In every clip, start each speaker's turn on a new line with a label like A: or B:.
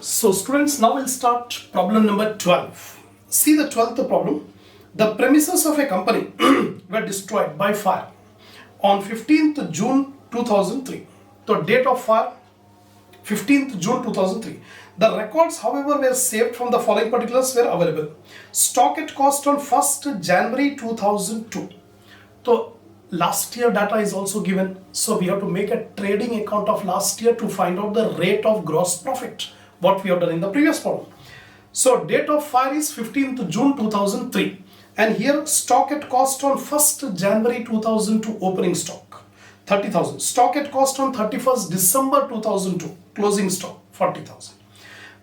A: So students, now we'll start problem number 12. See the 12th problem. The premises of a company were destroyed by fire on 15th June 2003. The date of fire 15th June 2003. The records, however, were saved from the following particulars were available. Stock at cost on 1st January 2002. So last year data is also given. So we have to make a trading account of last year to find out the rate of gross profit. What we have done in the previous problem. So date of fire is 15th June 2003. And here stock at cost on 1st January 2002 opening stock 30,000. Stock at cost on 31st December 2002 closing stock 40,000.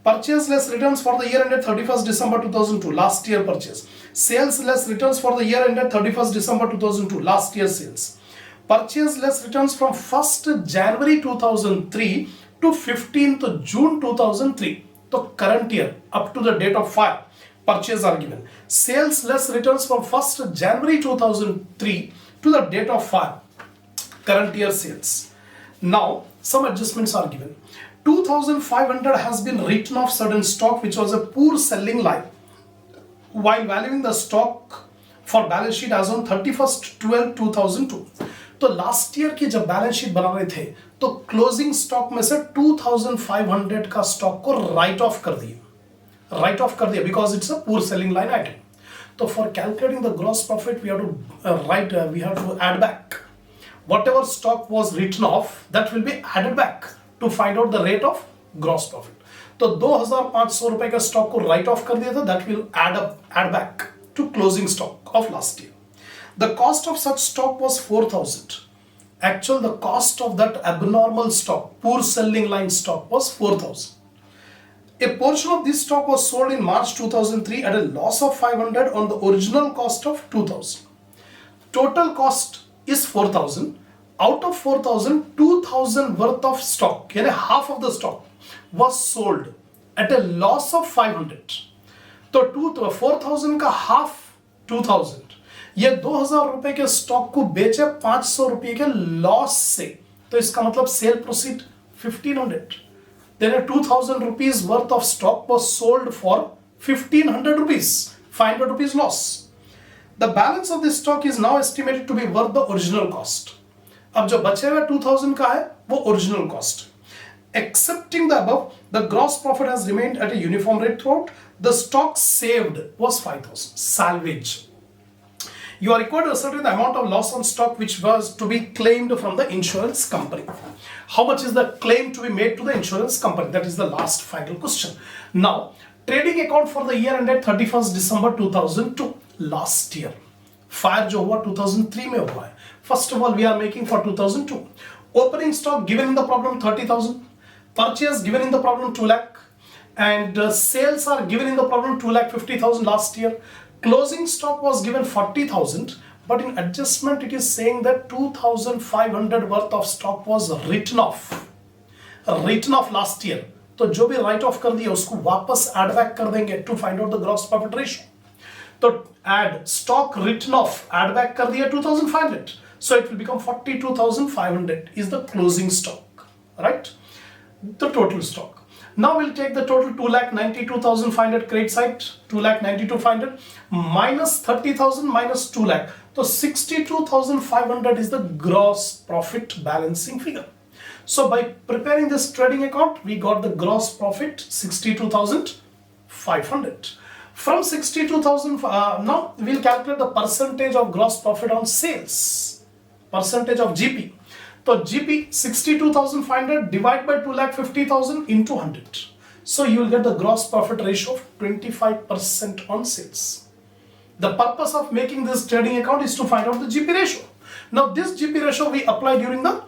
A: Purchase less returns for the year ended 31st December 2002 last year purchase. Sales less returns for the year ended 31st December 2002 last year sales. Purchase less returns from 1st January 2003 to 15th June 2003. The current year up to the date of fire purchase are given. Sales less returns from 1st January 2003 to the date of fire current year sales. Now some adjustments are given. 2,500 has been written off certain stock which was a poor selling line while valuing the stock for balance sheet as on 31st 12 2002. तो last year की जब balance sheet बना रहे थे तो closing stock में से 2500 का स्टॉक को राइट ऑफ कर दिया because it's a poor selling line item. तो for calculating the gross profit we have to add back whatever stock was written off that will be added back to find out the rate of gross profit. तो 2500 रुपए का stock को right off कर दिया था that will add back to closing stock of last year. The cost of such stock was 4,000. Actual the cost of that abnormal stock, poor selling line stock was 4,000. A portion of this stock was sold in March 2003 at a loss of 500 on the original cost of 2,000. Total cost is 4,000. Out of 4,000, 2,000 worth of stock, यानी half of the stock was sold at a loss of 500. तो 4,000 का half 2,000. ये 2,000 रुपए के stock को बेचे 500 रुपए के लॉस से. तो इसका मतलब cell proceed 1,500. Then a 2,000 rupees worth of stock was sold for 1,500 rupees. 500 rupees loss. The balance of this stock is now estimated to be worth the original cost. अब जो बचे हुए 2,000 का है वो original cost. Accepting the above, the gross profit has remained at a uniform rate throughout. The stock saved was 5,000. Salvage. You are required to ascertain the amount of loss on stock which was to be claimed from the insurance company. How much is the claim to be made to the insurance company? That is the last final question. Now, trading account for the year ended 31st December 2002. Last year. Fire जो हुआ 2003 में हुआ है. First of all, we are making for 2002. Opening stock given in the problem 30,000. Purchase given in the problem 2 lakh. And sales are given in the problem 2,50,000 last year. Closing stock was given 40,000, but in adjustment it is saying that 2,500 worth of stock was written off last year. तो जो भी write off कर दिया उसको वापस add back कर देंगे to find out the gross profit ratio. तो add stock written off add back कर दिया 2,500, so it will become 42,500 is the closing stock, right? The total stock. Now we'll take the total 2,92,500 credit side, 2,92,500 minus 30,000 minus 2 lakh. So 62,500 is the gross profit balancing figure. So by preparing this trading account, we got the gross profit 62,500. From 62,000, now we'll calculate the percentage of gross profit on sales, percentage of GP. So GP 62,500 divided by 2,50,000 into 100. So you will get the gross profit ratio of 25% on sales. The purpose of making this trading account is to find out the GP ratio. Now this GP ratio we apply during the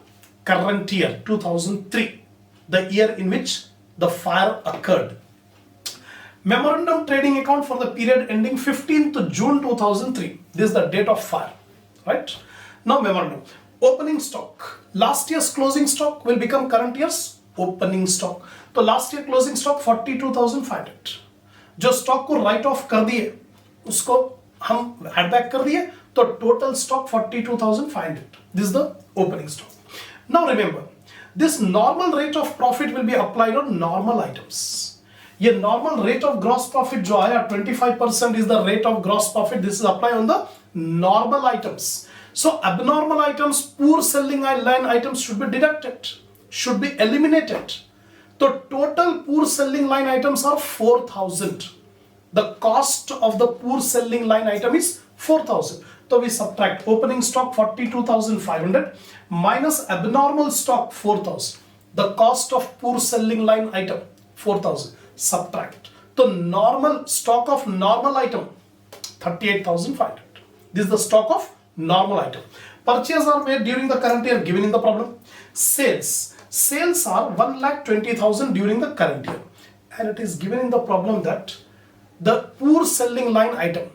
A: current year 2003, the year in which the fire occurred. Memorandum trading account for the period ending 15th June 2003. This is the date of fire, right? Now memorandum. Opening stock. Last year's closing stock will become current year's opening stock. तो last year closing stock 42,500. जो stock को write off कर दिए उसको हम add back कर दिए तो total stock 42,500. This is the opening stock. Now remember, this normal rate of profit will be applied on normal items. ये normal rate of gross profit जो आया 25% is the rate of gross profit. This is apply on the normal items. So abnormal items, poor selling line items should be deducted, should be eliminated. So total poor selling line items are 4,000. The cost of the poor selling line item is 4,000. So we subtract opening stock 42,500 minus abnormal stock 4,000. The cost of poor selling line item 4,000. Subtract. So normal stock of normal item 38,500. This is the stock of normal item. Purchases are made during the current year given in the problem. Sales are 1,20,000 during the current year, and it is given in the problem that the poor selling line item,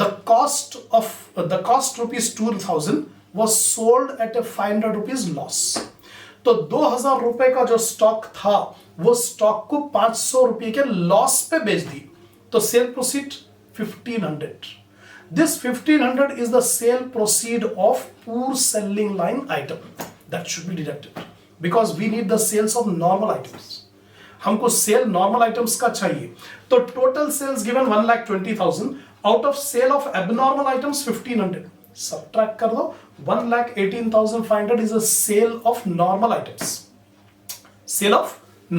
A: the cost rupees 2,000 was sold at a 500 rupees loss. तो 2,000 रुपए का जो stock था वो stock को 500 रुपए के loss पे बेच दी. तो cell proceed 1,500. This 1,500 is the sale proceed of poor selling line item that should be deducted because we need the sales of normal items. हमको सेल नॉर्मल आइटम्स का चाहिए. तो total sales given 1,20,000 out of sale of abnormal items 1,500. Subtract कर दो. 1,18,500 is a sale of normal items. Sale of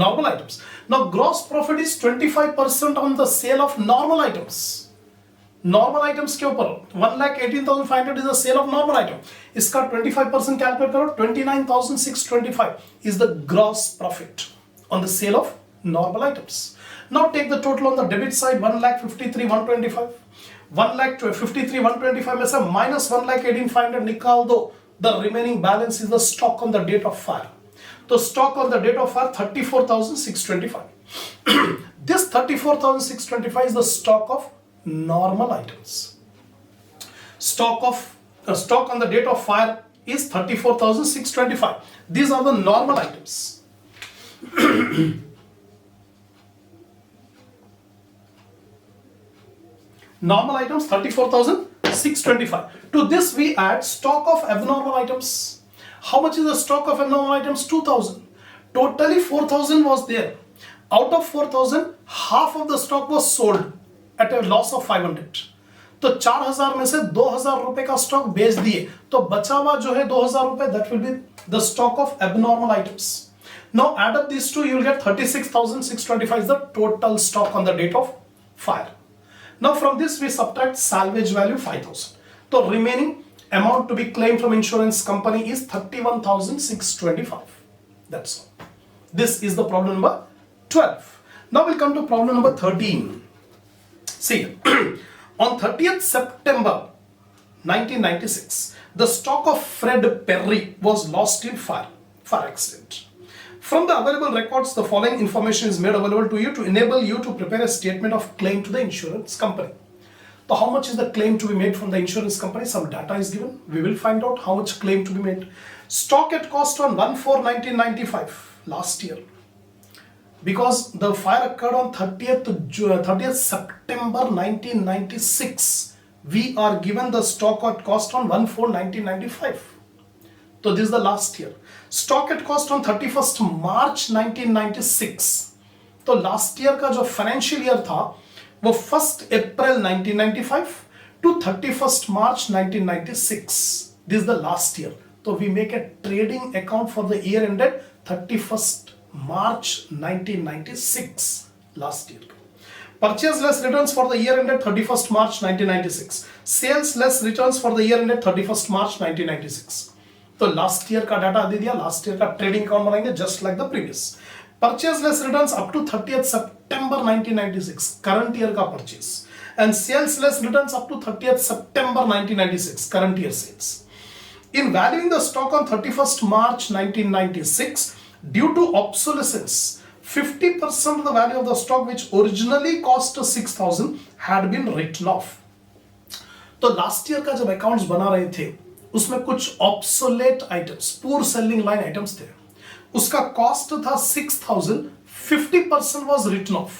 A: normal items. Now gross profit is 25% on the sale of normal items. Normal items के ऊपर 1,18,500 is the sale of normal item. इसका 25% calculate करो. 29,625 is the gross profit on the sale of normal items. Now take the total on the debit side. 1,53,125. 1,53,125 में से minus 1,18,500 निकाल दो. The remaining balance is the stock on the date of fire. तो stock on the date of fire 34,625. This 34,625 is the stock of normal items. Stock on the date of fire is 34,625. These are the normal items. Normal items 34,625. To this we add stock of abnormal items. How much is the stock of abnormal items? 2,000. Totally 4,000 was there. Out of 4,000, half of the stock was sold at a loss of 500. तो 4,000 में से 2,000 रुपए का stock बेच दिए. तो बचा हुआ जो है 2,000 रुपए, that will be the stock of abnormal items. Now add up these two, you will get 36,625 is the total stock on the date of fire. Now from this we subtract salvage value 5,000. So remaining amount to be claimed from insurance company is 31,625. That's all. This is the problem number 12. Now we'll come to problem number 13. See, on 30th September 1996, the stock of Fred Perry was lost in fire accident. From the available records, the following information is made available to you to enable you to prepare a statement of claim to the insurance company. So how much is the claim to be made from the insurance company? Some data is given. We will find out how much claim to be made. Stock at cost on 1/4/1995, last year. Because the fire occurred on 30th September 1996, we are given the stock at cost on 1/4/1995. So this is the last year. Stock at cost on 31st March 1996. तो last year का जो financial year था वो 1st April 1995 to 31st March 1996. This is the last year. So we make a trading account for the year ended 31st March 1996, last year. Purchase less returns for the year ended 31st March 1996. Sales less returns for the year ended 31st March 1996. तो last year का data दे दिया. Last year का trading account बनाएंगे just like the previous. Purchase less returns up to 30th September 1996, current year का purchase. And sales less returns up to 30th September 1996, current year sales. In valuing the stock on 31st March 1996, due to obsolescence, 50% of the value of the stock which originally cost 6,000 had been written off. तो last year का जब accounts बना रहे थे उसमें कुछ obsolete items, poor selling line items थे. उसका कॉस्ट था 6,000, 50% वाज रिटन ऑफ.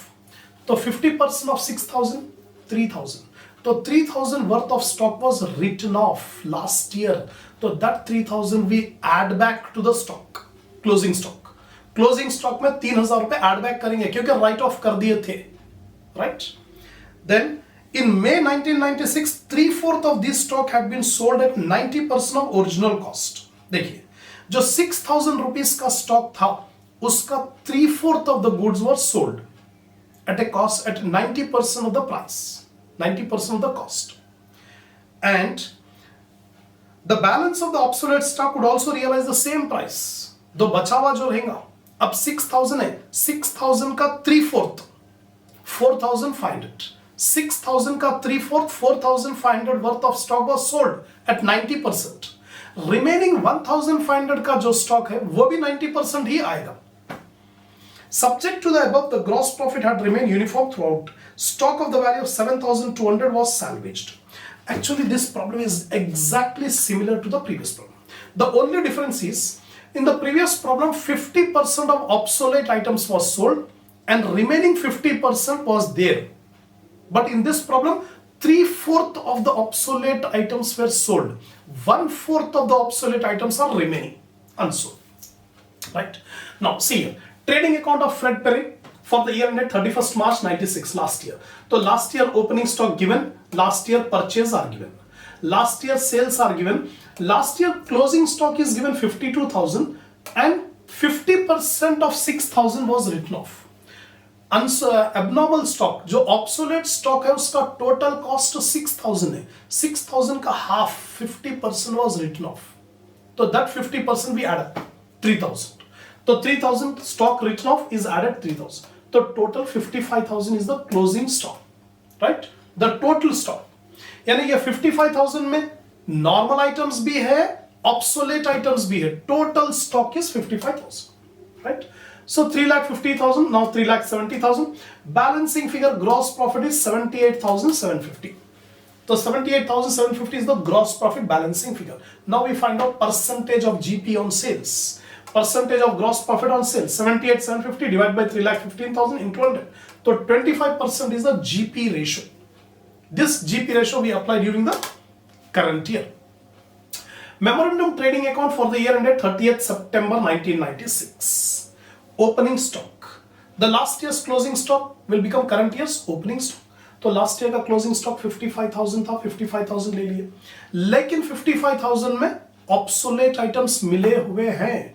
A: तो 50% ऑफ 6,000, 3,000. तो 3,000 worth of stock was written off last year. So that 3,000 we add back to the stock, closing stock. Closing stock में 3,000 रुपए add back करेंगे क्योंकि right off कर दिए थे, right. Then in May 1996 3/4 of this stock had been sold at 90% of original cost। देखिए जो 6,000 rupees का स्टॉक था उसका 3/4 of the goods were sold at a cost at 90% of the price, 90% of the cost, and the balance of the obsolete stock would also realize the same price। तो बचा हुआ जो रहेगा, अब 6,000 है, 6,000 का 3/4 4,500, 6,000 का 3/4 4,500 worth of stock was sold at 90%। Remaining 1,500 का जो स्टॉक है वो भी 90% ही आएगा। Subject to the above, the gross profit had remained uniform throughout. Stock of the value of 7,200 was salvaged. Actually, this problem is exactly similar to the previous problem. The only difference is, in the previous problem, 50% of obsolete items was sold and remaining 50% was there. But in this problem, 3/4 of the obsolete items were sold. 1/4 of the obsolete items are remaining unsold. Right? Now, see here. Trading account of Fred Perry for the year ended 31st March 96, last year. So last year opening stock given, last year purchase are given, last year sales are given, last year closing stock is given 52,000 and 50% of 6,000 was written off। abnormal stock जो obsolete stock है उसका total cost 6,000 है, 6,000 का half 50% was written off, तो that 50% we add 3,000, तो 3,000 stock written off is added 3,000, तो total 55,000 is the closing stock, right? The total stock, यानी ये 55,000 में normal items भी है, obsolete items भी है, total stock is 55,000, right? So 3,50,000, now 3,70,000, balancing figure gross profit is 78,750, so 78,750 is the gross profit balancing figure। Now we find out percentage of GP on sales, percentage of gross profit on sales, 78,750 divided by 3,15,000 into 100, so 25% is the GP ratio। This GP ratio we apply during the current year। Memorandum trading account for the year ended 30th September 1996। Opening stock, the last year's closing stock will become current year's opening stock, तो last year का closing stock 55,000 था, 55,000 ले लिए, लेकिन 55,000 में obsolete items मिले हुए हैं।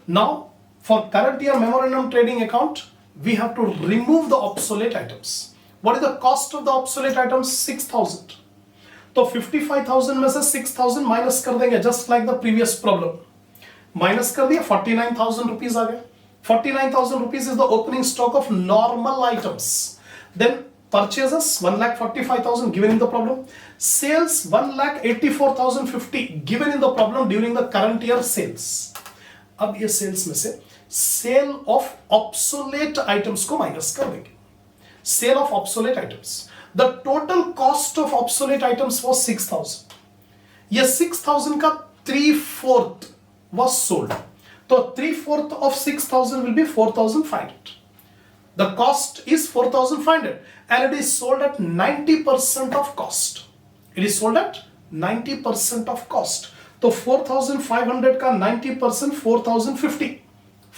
A: Now for current year memorandum trading account we have to remove the obsolete items. What is the cost of the obsolete items? 6,000, तो 55,000 में से 6,000 माइनस कर देंगे, just like the previous problem. Minus कर दिया, 49,000 रुपीज आ गए। 49,000 rupees is the opening stock of normal items. Then purchases 1,45,000 given in the problem. Sales 1,84,050 given in the problem during the current year sales. अब ये sales में से sale of obsolete items को minus कर देंगे। Sale of obsolete items. The total cost of obsolete items was 6,000. ये 6,000 का 3/4 was sold. So 3/4 of 6,000 will be 4,500. The cost is 4,500 and it is sold at 90% of cost. It is sold at 90% of cost. So 4,500 का 90% 4,050,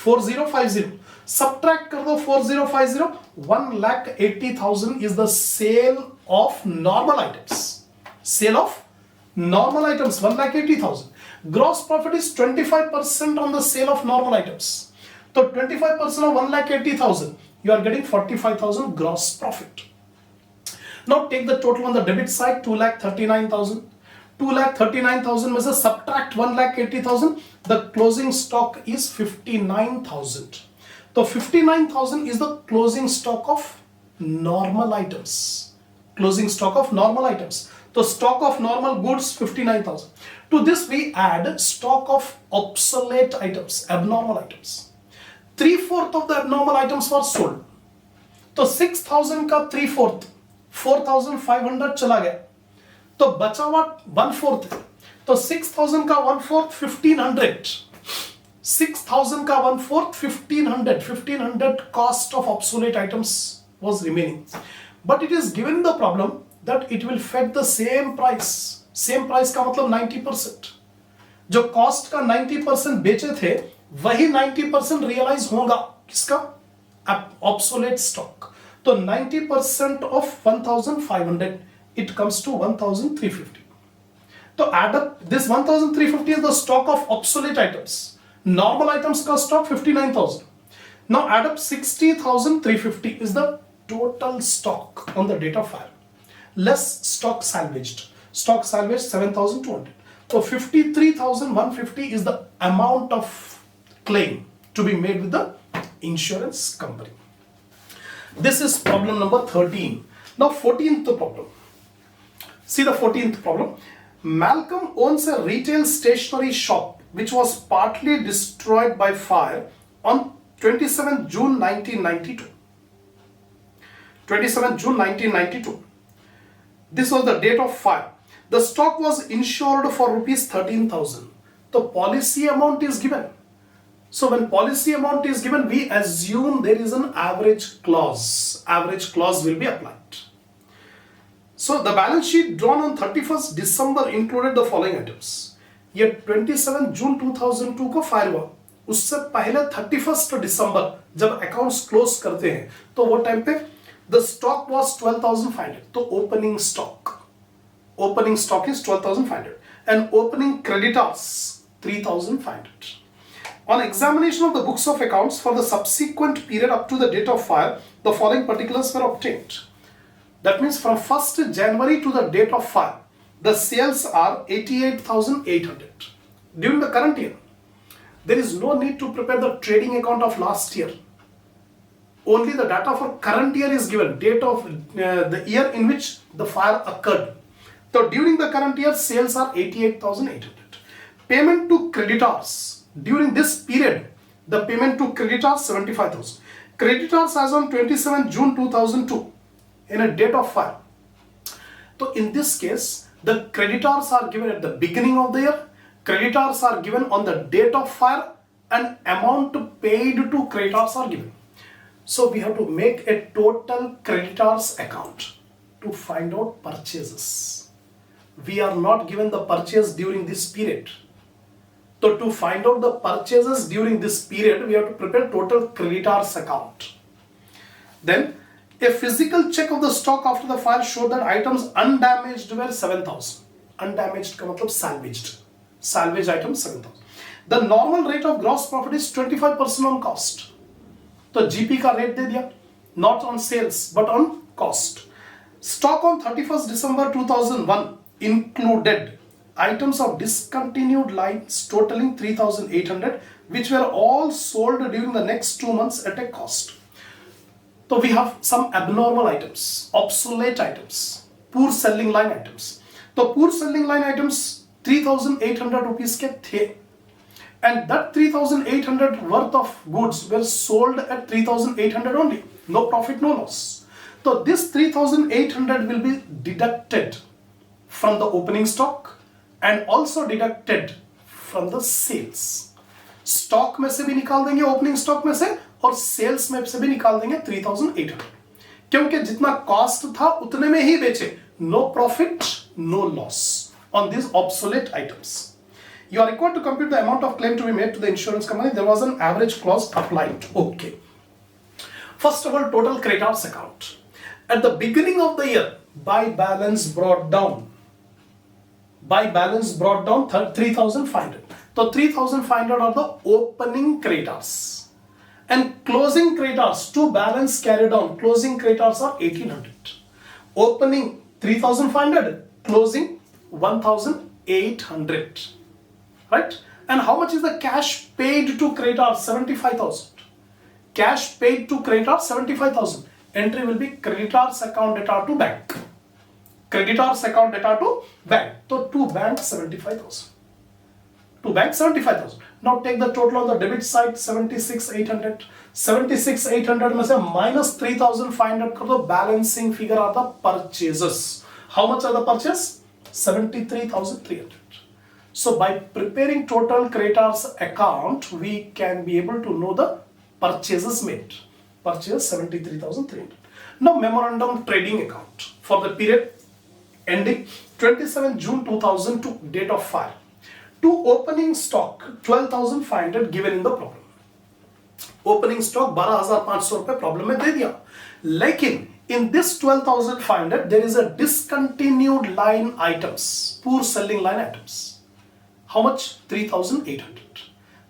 A: 4,050. Subtract कर दो 4,050, 1,80,000 is the sale of normal items. Sale of normal items 1,80,000. Gross profit is 25% on the sale of normal items. So 25% of 1,80,000, you are getting 45,000 gross profit. Now take the total on the debit side, 2,39,000. 2,39,000 में से subtract 1,80,000, the closing stock is 59,000. So 59,000 is the closing stock of normal items. Closing stock of normal items. So stock of normal goods 59,000. To this we add stock of obsolete items, abnormal items. 3/4 of the abnormal items were sold. तो 6,000 का 3/4 4,500 चला गया, तो बचा हुआ 1/4 है, तो 6,000 का 1/4 1,500, 6,000 का 1/4 1,500, 1,500 cost of obsolete items was remaining, but it is given the problem that it will fetch the same price। Same price का मतलब 90%। जो कॉस्ट का 90% बेचे थे वही 90% रियलाइज होगा किसका, ऑब्सोलेट स्टॉक। तो 90% ऑफ 1500 इट कम्स टू 1350। तो add up this 1350 is the stock of obsolete items. Normal items का stock 59,000. Now add up 60,350 is the total stock on the date of fire. Less stock salvaged. Stock salvaged 7,200. So 53,150 is the amount of claim to be made with the insurance company. This is problem number 13. Now 14th problem. See the 14th problem. Malcolm owns a retail stationery shop which was partly destroyed by fire on 27 June 1992. 27 June 1992. This was the date of fire. The stock was insured for rupees 13,000. The policy amount is given. So when policy amount is given, we assume there is an average clause. Average clause will be applied. So the balance sheet drawn on 31st December included the following items. ये 27 जून 2002 को fire हुआ, उससे पहले 31st December जब accounts close करते हैं तो वो टाइम पे the stock was 12,500. तो opening stock is 12,500 and opening creditors 3,500. On examination of the books of accounts for the subsequent period up to the date of fire, the following particulars were obtained. That means from 1st January to the date of fire, the sales are 88,800. During the current year, there is no need to prepare the trading account of last year. Only the data for current year is given, date of the year in which the fire occurred. So during the current year, sales are 88,800. Payment to creditors. During this period, the payment to creditors 75,000. Creditors as on 27 June 2002. In a date of fire. So in this case, the creditors are given at the beginning of the year, creditors are given on the date of fire, and amount paid to creditors are given. So we have to make a total creditors account to find out purchases. We are not given the purchase during this period. So to find out the purchases during this period, we have to prepare total creditors account. Then a physical check of the stock after the fire showed that items undamaged were 7,000. Undamaged का मतलब salvaged. Salvaged items 7,000. The normal rate of gross profit is 25% on cost. तो GP का rate दे दिया, not on sales but on cost. Stock on 31st December 2001 included items of discontinued lines totaling 3,800, which were all sold during the next 2 months at a cost. So we have some abnormal items, obsolete items, poor selling line items. So poor selling line items 3,800 rupees के थे, and that 3,800 worth of goods were sold at 3,800 only. No profit, no loss. So this 3,800 will be deducted from the opening stock and also deducted from the sales. Stock में से भी निकाल देंगे opening stock में से, और sales में से भी निकाल देंगे 3,800, क्योंकि जितना कॉस्ट था उतने में ही बेचे. No profit, no loss on this obsolete items. You are required to compute the amount of claim to be made to the insurance company. There was an average clause applied. Okay. First of all, total creditors account. At the beginning of the year, by balance brought down 3,500. So 3,500 are the opening creditors. And closing creditors, to balance carry down, closing creditors are 1,800. Opening 3,500, closing 1,800. Right? And how much is the cash paid to creditors? 75,000. Cash paid to creditors 75,000. Entry will be creditors account data to bank. Creditors account data to bank. So to bank 75,000. To bank 75,000. Now take the total on the debit side 76,800. 76,800 में से minus 3,500 कर दो. Balancing figure are the purchases. How much are the purchase? 73,300. So by preparing total creditors account, we can be able to know the purchases made. Purchase 73,300. Now memorandum trading account for the period ending 27 June 2002, date of fire. to opening stock 12,500 given in the problem. Opening stock 12,500 रुपए problem में दे दिया, लेकिन in this 12,500 there is a discontinued line items, poor selling line items. How much? 3,800.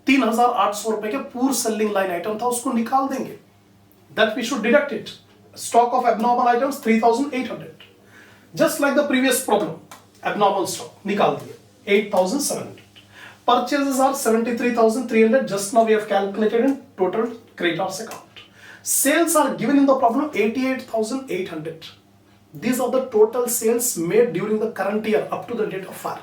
A: 3,800 रुपए के poor selling line item था, उसको निकाल देंगे. That we should deduct it. Stock of abnormal items 3,800. Just like the previous problem, abnormal stock निकाल दिए 8,700. Purchases are 73,300. Just now we have calculated in total creditors account. Sales are given in the problem 88,800. These are the total sales made during the current year up to the date of file.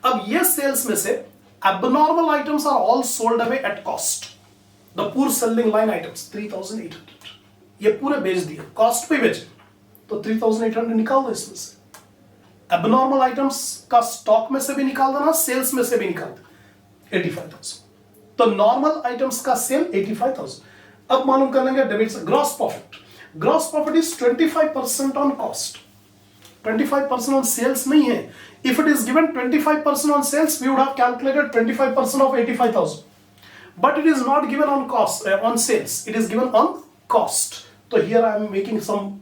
A: अब ये sales में से abnormal items are all sold away at cost. The poor selling line items 3,800. ये पूरे बेच दिए, cost पे बेचे, तो 3,800 निकाल दो इसमें से. Abnormal items का stock में से भी निकाल देना, sales में से भी निकाल दो 85,000. तो normal items का sale 85,000. अब मालूम कर लेंगे डेबिट से gross profit. Gross profit is 25% on cost, 25% on sales नहीं है. If it is given 25% on sales, we would have calculated 25% of 85,000. But it is not given on cost, on sales, it is given on cost. तो here I am making some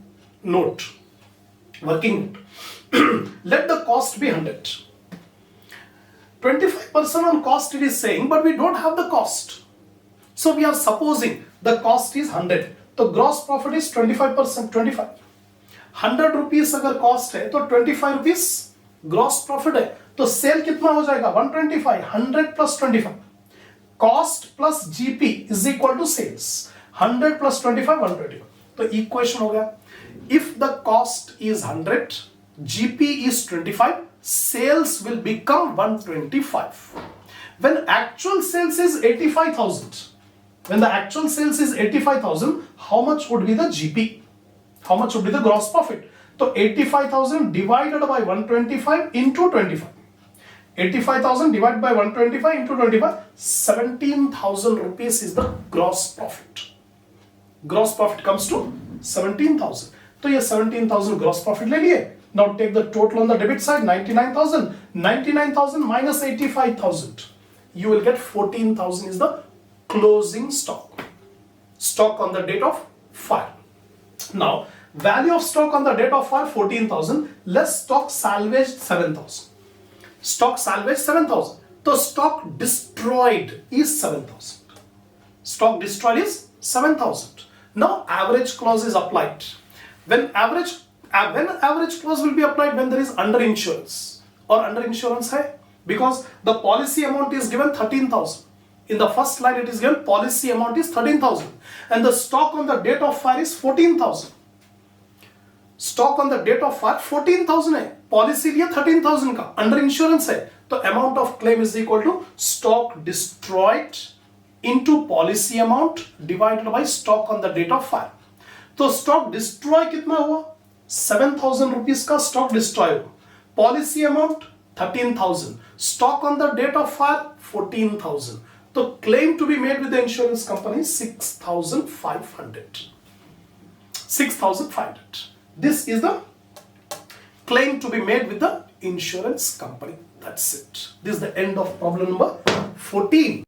A: note, working note. Let the cost be 100. 25% on cost it is saying, but we don't have the cost. So we are supposing the cost is 100. तो gross profit is 25%, 25. 100 rupees अगर cost है तो 25 rupees gross profit है. तो sale कितना हो जाएगा? 125. 100 plus 25. Cost plus GP is equal to sales. 100 plus 25, 125. तो equation हो गया. If the cost is 100, GP is 25, sales will become 125. When actual sales is 85,000, when the actual sales is 85,000, how much would be the GP? How much would be the gross profit? So 85,000 divided by 125 into 25. 85,000 divided by 125 into 25, 17,000 rupees is the gross profit. Gross profit comes to 17,000. तो ये 17,000 gross profit ले लिए. Now take the total on the debit side, 99,000. 99,000 minus 85,000. You will get 14,000 is the closing stock. Stock on the date of file. Now, value of stock on the date of file 14,000. Less stock salvaged 7,000. Stock salvaged 7,000. So stock destroyed is 7,000. Stock destroyed is 7,000. Now average clause is applied. When average clause will be applied when there is underinsurance or underinsurance hai, because the policy amount is given 13,000. In the first line it is given policy amount is 13,000 and the stock on the date of file is 14,000. Stock on the date of file 14,000 है, policy लिया 13,000 का, underinsurance है, तो amount of claim is equal to stock destroyed into policy amount divided by stock on the date of file. तो stock destroy कितना हुआ? 7,000 rupees का stock destroy हुआ. Policy amount 13,000. Stock on the date of file 14,000. तो claim to be made with the insurance company 6,500. 6,500. This is the claim to be made with the insurance company. That's it. This is the end of problem number 14.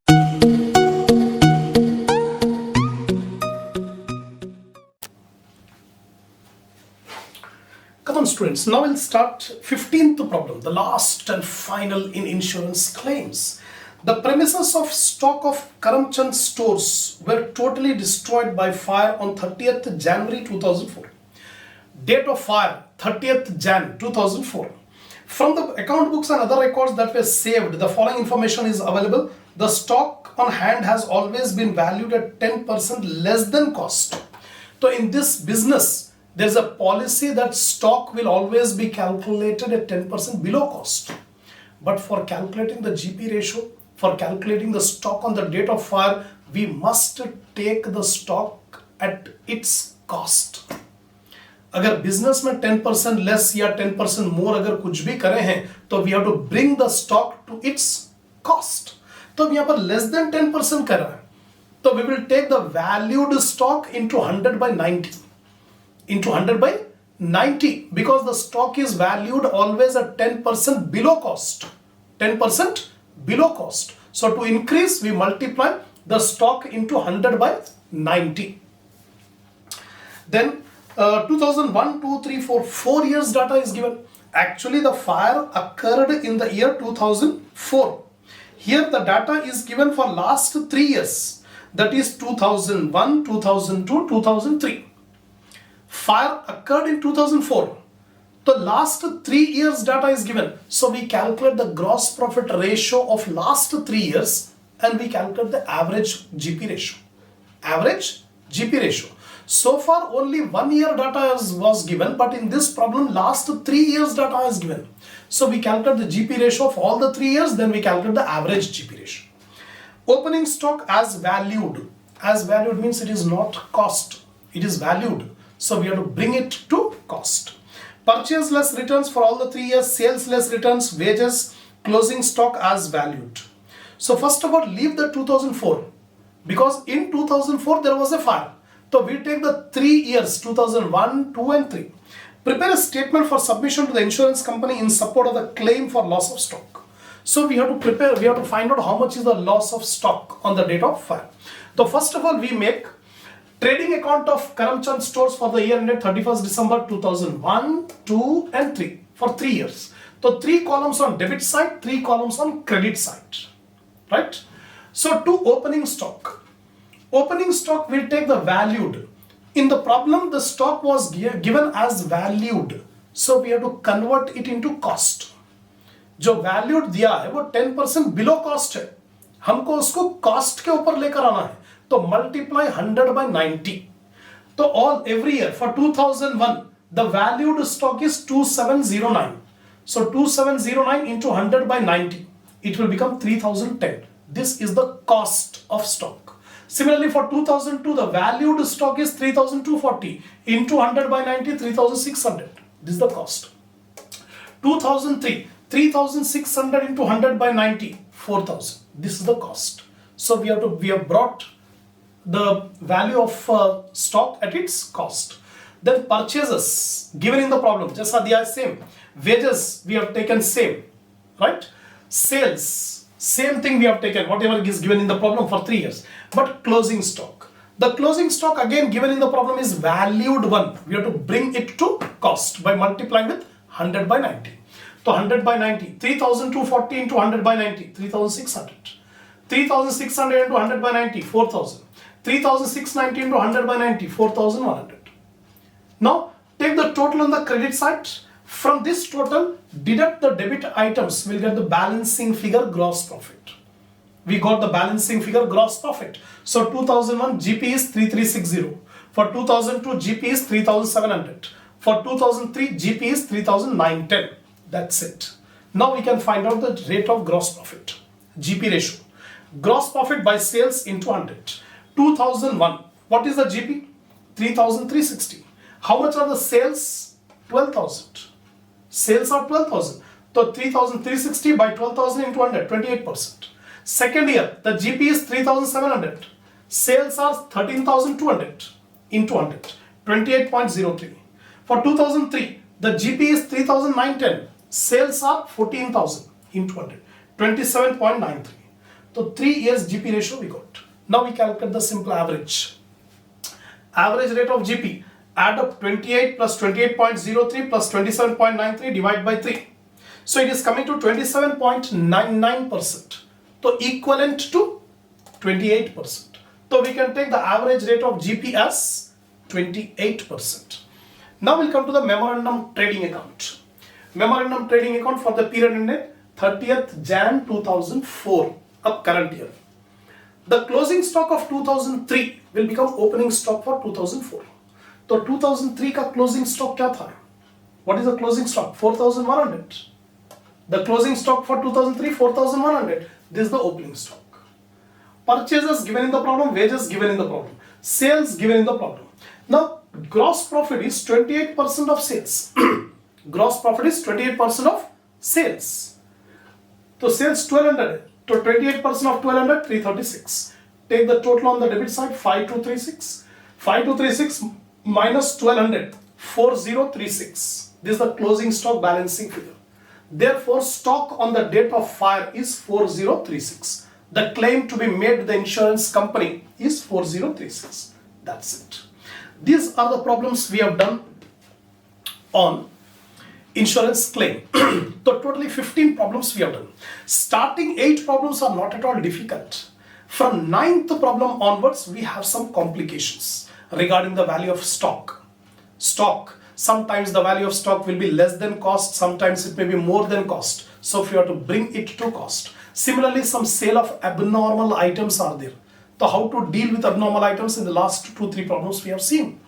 A: Come on students, now we'll start 15th problem, the last and final in insurance claims. The premises of stock of Karamchand stores were totally destroyed by fire on 30th January 2004. Date of fire 30th Jan 2004. From the account books and other records that were saved, the following information is available. The stock on hand has always been valued at 10% less than cost. So in this business, there's a policy that stock will always be calculated at 10% below cost. But for calculating the GP ratio, for calculating the stock on the date of fire, we must take the stock at its cost. अगर business में 10% less या 10% मोर अगर कुछ भी करें हैं तो we have to bring the stock to its cost. तो हम यहाँ पर लेस देन 10% कर रहे हैं तो we will take the valued stock into 100 by 90 into 100 by 90 because the stock is valued always at 10% below cost. 10% below cost. So to increase, we multiply the stock into 100 by 90. Then 2001, 2, 3, 4, 4 years data is given. Actually, the fire occurred in the year 2004. Here the data is given for last 3 years. That is 2001, 2002, 2003. Fire occurred in 2004. The last 3 years data is given. So we calculate the gross profit ratio of last 3 years and we calculate the average GP ratio. Average GP ratio. So far only 1 year data was given, but in this problem last 3 years data is given. So we calculate the GP ratio of all the 3 years, then we calculate the average GP ratio. Opening stock as valued. As valued means it is not cost, it is valued. So we have to bring it to cost. Purchase less returns for all the 3 years, sales less returns, wages, closing stock as valued. So first of all, leave the 2004 because in 2004 there was a fire. So we take the 3 years 2001, 2 and 3. Prepare a statement for submission to the insurance company in support of the claim for loss of stock. So we have to find out how much is the loss of stock on the date of fire. So first of all, we make trading account of Karamchand stores for the year ended 31st December 2001, 2 and 3 for 3 years. So 3 columns on debit side, 3 columns on credit side, right? So to opening stock. Opening stock will take the valued. In the problem, the stock was given as valued. So we have to convert it into cost. जो valued दिया है वो 10% below cost है. हमको उसको cost के ऊपर लेकर आना है. तो multiply 100 by 90. तो every year for 2001, the valued stock is 2709. So 2709 into 100 by 90. It will become 3010. This is the cost of stock. Similarly, for 2002, the valued stock is 3240 into 100 by 90, 3600. This is the cost. 2003, 3600 into 100 by 90, 4000. This is the cost. So we have brought the value of stock at its cost. Then purchases given in the problem, just are same. Wages we have taken same, right? Sales, same thing we have taken, whatever is given in the problem for 3 years. But closing stock. The closing stock again given in the problem is valued one. We have to bring it to cost by multiplying with 100 by 90. So 100 by 90, 3240 into 100 by 90, 3600. 3600 into 100 by 90, 4000. 3690 into 100 by 90, 4100. Now take the total on the credit side. From this total, deduct the debit items. We'll get the balancing figure gross profit. We got the balancing figure gross profit. So 2001 GP is 3360. For 2002 GP is 3700. For 2003 GP is 3910. That's it. Now we can find out the rate of gross profit. GP ratio. Gross profit by sales into 100. 2001. What is the GP? 3360. How much are the sales? 12,000. Sales are 12,000. So 3,360 by 12,000 into 100, 28%. Second year, the GP is 3,700. Sales are 13,200 into 100, 28.03. For 2003, the GP is 3,910. Sales are 14,000 into 100, 27.93. So 3 years GP ratio we got. Now we calculate the simple average. Average rate of GP. Add up 28 plus 28.03 plus 27.93 divided by 3. So it is coming to 27.99%. So equivalent to 28%. So we can take the average rate of GP as 28%. Now we'll come to the memorandum trading account. Memorandum trading account for the period ended 30th Jan 2004 of current year. The closing stock of 2003 will become opening stock for 2004. So 2003 का closing stock क्या था? What is the closing stock? 4,100. The closing stock for 2003 4,100. This is the opening stock. Purchases given in the problem, wages given in the problem, sales given in the problem. Now gross profit is 28% of sales. Gross profit is 28% of sales. So sales 1200. So 28% of 1200, 336. Take the total on the debit side, 5236. 5236 minus 1200, 4036. This is the closing stock balancing figure. Therefore, stock on the date of fire is 4036. The claim to be made to the insurance company is 4036. That's it. These are the problems we have done on insurance claim. So totally 15 problems we have done. Starting 8 problems are not at all difficult. From 9th problem onwards, we have some complications regarding the value of stock. Sometimes the value of stock will be less than cost, sometimes it may be more than cost. So if you have to bring it to cost. Similarly, some sale of abnormal items are there. So how to deal with abnormal items in the last 2-3 problems we have seen.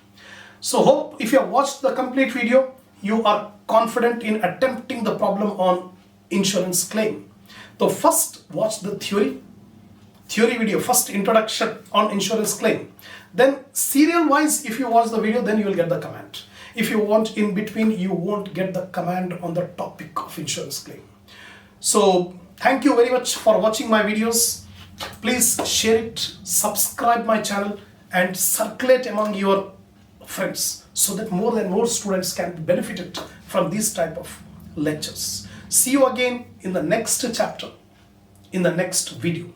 A: So hope if you have watched the complete video, you are confident in attempting the problem on insurance claim. So first watch the theory video, first introduction on insurance claim. Then serial wise, if you watch the video, then you will get the command. If you want in between, you won't get the command on the topic of insurance claim. So thank you very much for watching my videos. Please share it, subscribe my channel and circulate among your friends so that more and more students can be benefited from these type of lectures. See you again in the next chapter, in the next video.